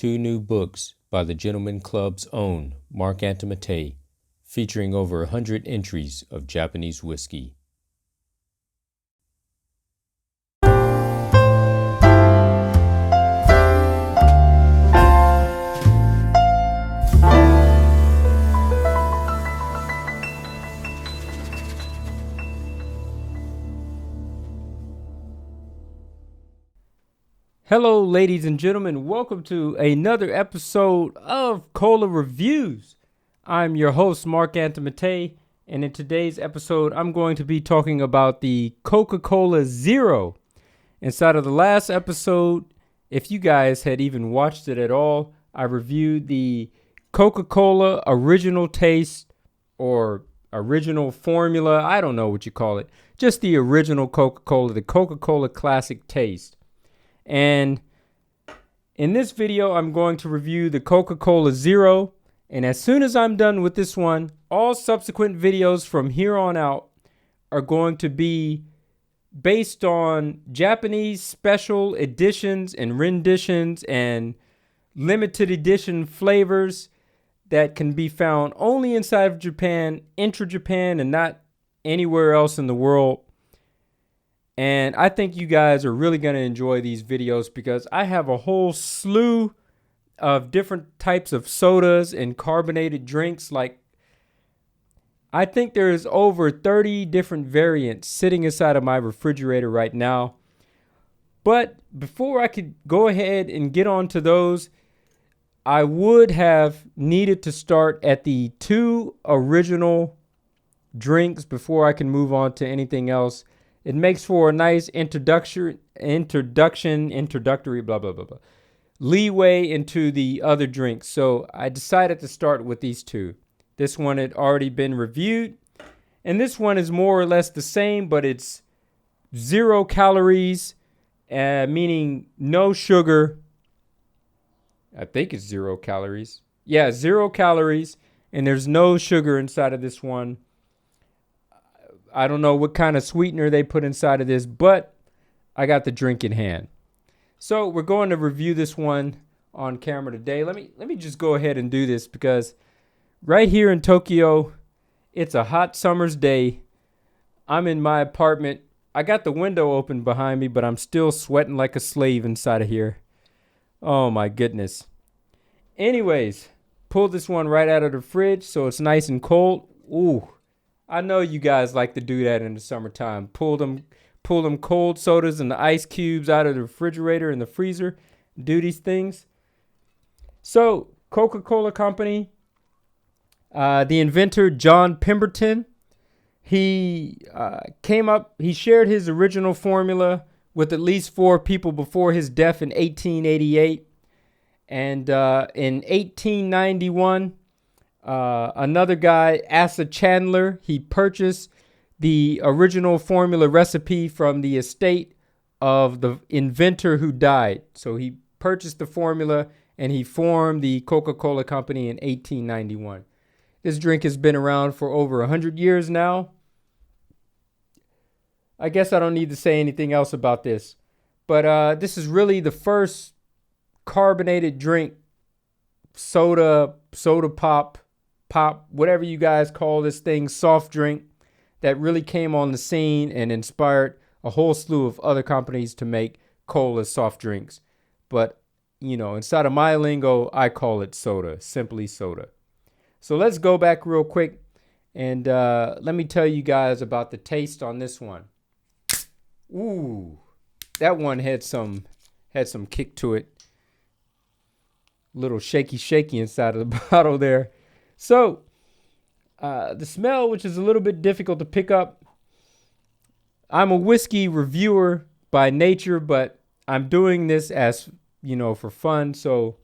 two new books by the Gentleman Club's own Mark Antimate, featuring over 100 entries of Japanese whiskey. Hello, ladies and gentlemen. Welcome to another episode of Cola Reviews. I'm your host, Mark Antimate, and in today's episode, I'm going to be talking about the Coca-Cola Zero. Inside of the last episode, if you guys had even watched it at all, I reviewed the Coca-Cola Original Taste or Original Formula. I don't know what you call it. Just the original Coca-Cola, the Coca-Cola Classic Taste. And in this video, I'm going to review the Coca-Cola Zero. And as soon as I'm done with this one, all subsequent videos from here on out are going to be based on Japanese special editions and renditions and limited edition flavors that can be found only inside of Japan, intra-Japan, and not anywhere else in the world. And I think you guys are really going to enjoy these videos because I have a whole slew of different types of sodas and carbonated drinks. Like, I think there's over 30 different variants sitting inside of my refrigerator right now. But before I could go ahead and get on to those, I would have needed to start at the two original drinks before I can move on to anything else. It makes for a nice introductory, blah, blah, blah, blah, leeway into the other drinks. So I decided to start with these two. This one had already been reviewed, and this one is more or less the same, but it's 0 calories, meaning no sugar. I think it's 0 calories. Yeah, 0 calories, and there's no sugar inside of this one. I don't know what kind of sweetener they put inside of this, but I got the drink in hand. So we're going to review this one on camera today. Let me just go ahead and do this because right here in Tokyo, it's a hot summer's day. I'm in my apartment. I got the window open behind me, but I'm still sweating like a slave inside of here. Oh my goodness. Anyways, pulled this one right out of the fridge so it's nice and cold. Ooh. I know you guys like to do that in the summertime. Pull them cold sodas and the ice cubes out of the refrigerator and the freezer. Do these things. So, Coca-Cola Company, the inventor John Pemberton, he shared his original formula with at least 4 people before his death in 1888. And in 1891, another guy, Asa Chandler, he purchased the original formula recipe from the estate of the inventor who died. So he purchased the formula and he formed the Coca-Cola Company in 1891. This drink has been around for over 100 years now. I guess I don't need to say anything else about this. But this is really the first carbonated drink, soda pop, whatever you guys call this thing, soft drink, that really came on the scene and inspired a whole slew of other companies to make cola soft drinks. But, you know, inside of my lingo, I call it soda, simply soda. So let's go back real quick and let me tell you guys about the taste on this one. Ooh, that one had some kick to it. Little shaky inside of the bottle there. So, the smell, which is a little bit difficult to pick up. I'm a whiskey reviewer by nature, but I'm doing this as, you know, for fun. So,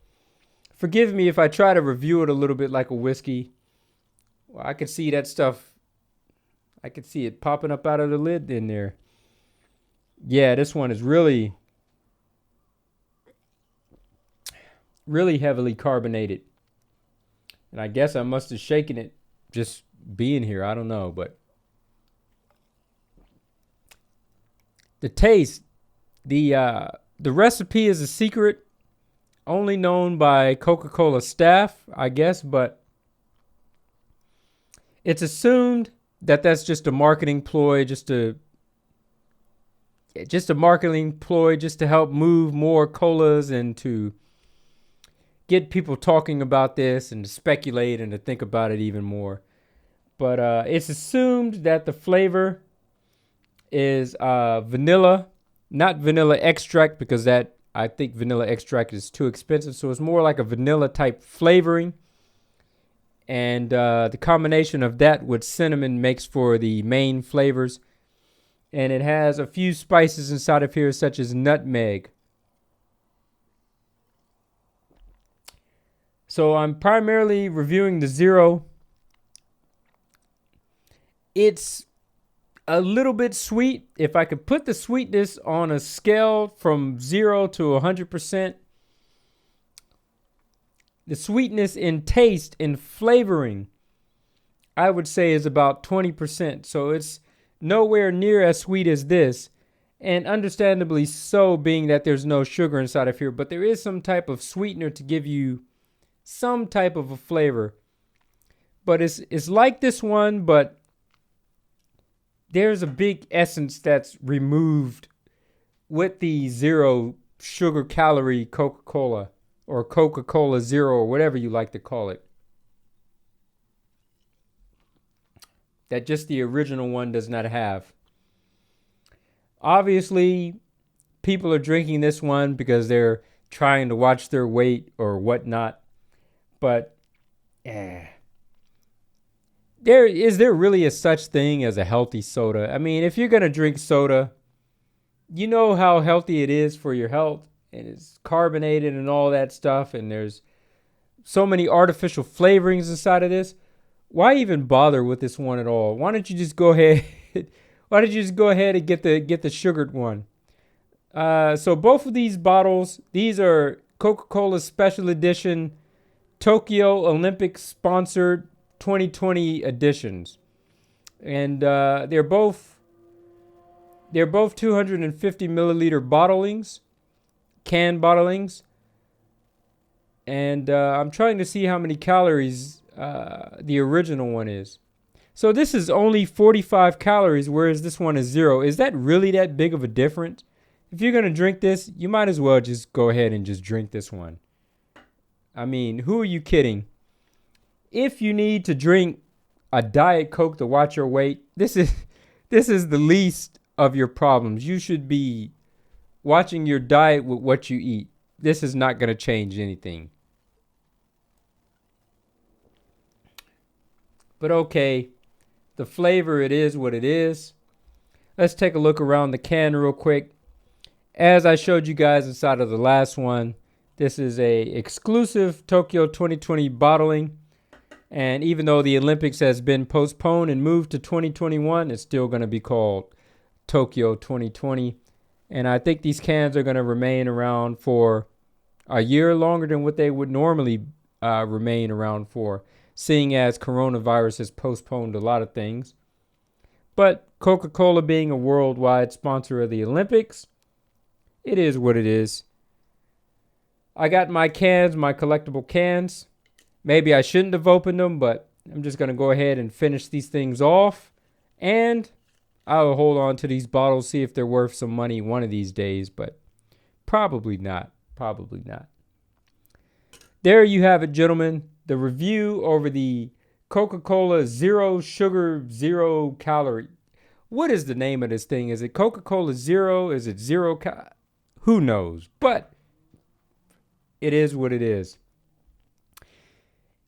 forgive me if I try to review it a little bit like a whiskey. Well, I could see that stuff. I could see it popping up out of the lid in there. Yeah, this one is really heavily carbonated. And I guess I must have shaken it just being here. I don't know, but the taste, the recipe is a secret. only known by Coca-Cola staff, I guess, but it's assumed that that's just a marketing ploy, just a marketing ploy just to help move more colas and to get people talking about this and to speculate and to think about it even more. But it's assumed that the flavor is vanilla, not vanilla extract, because that I think vanilla extract is too expensive. So it's more like a vanilla type flavoring. And the combination of that with cinnamon makes for the main flavors. And it has a few spices inside of here, such as nutmeg. So I'm primarily reviewing the Zero. It's a little bit sweet. If I could put the sweetness on a scale from 0 to 100%, the sweetness in taste and flavoring, I would say, is about 20%. So it's nowhere near as sweet as this, and understandably so, being that there's no sugar inside of here, but there is some type of sweetener to give you some type of a flavor. But it's like this one, but there's a big essence that's removed with the 0 sugar calorie Coca-Cola, or Coca-Cola Zero, or whatever you like to call it, that just the original one does not have. Obviously, people are drinking this one because they're trying to watch their weight or whatnot. But is there really a such thing as a healthy soda? I mean, if you're going to drink soda, you know how healthy it is for your health, and it's carbonated and all that stuff, and there's so many artificial flavorings inside of this. Why even bother with this one at all? Why don't you just go ahead? Why don't you just go ahead and get the sugared one? So both of these bottles, these are Coca-Cola Special Edition Tokyo Olympic sponsored 2020 editions, and they're both 250 milliliter bottlings, can bottlings, and I'm trying to see how many calories the original one is. So this is only 45 calories, whereas this one is 0. Is that really that big of a difference? If you're gonna drink this, you might as well just go ahead and just drink this one. I mean, who are you kidding? If you need to drink a Diet Coke to watch your weight, this is the least of your problems. You should be watching your diet with what you eat. This is not going to change anything. But okay, the flavor, it is what it is. Let's take a look around the can real quick. As I showed you guys inside of the last one, this is a exclusive Tokyo 2020 bottling. And even though the Olympics has been postponed and moved to 2021, it's still going to be called Tokyo 2020. And I think these cans are going to remain around for a year longer than what they would normally remain around for, seeing as coronavirus has postponed a lot of things. But Coca-Cola being a worldwide sponsor of the Olympics, it is what it is. I got my cans, my collectible cans. Maybe I shouldn't have opened them, but I'm just going to go ahead and finish these things off. And I'll hold on to these bottles, see if they're worth some money one of these days, but probably not. Probably not. There you have it, gentlemen. The review over the Coca-Cola Zero Sugar, Zero Calorie. What is the name of this thing? Is it Coca-Cola Zero? Is it Zero Calorie? Who knows? But it is what it is.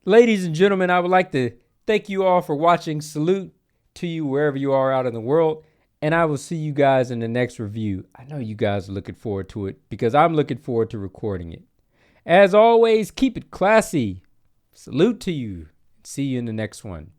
Ladies and gentlemen, I would like to thank you all for watching. Salute to you wherever you are out in the world. And I will see you guys in the next review. I know you guys are looking forward to it because I'm looking forward to recording it. As always, keep it classy. Salute to you. See you in the next one.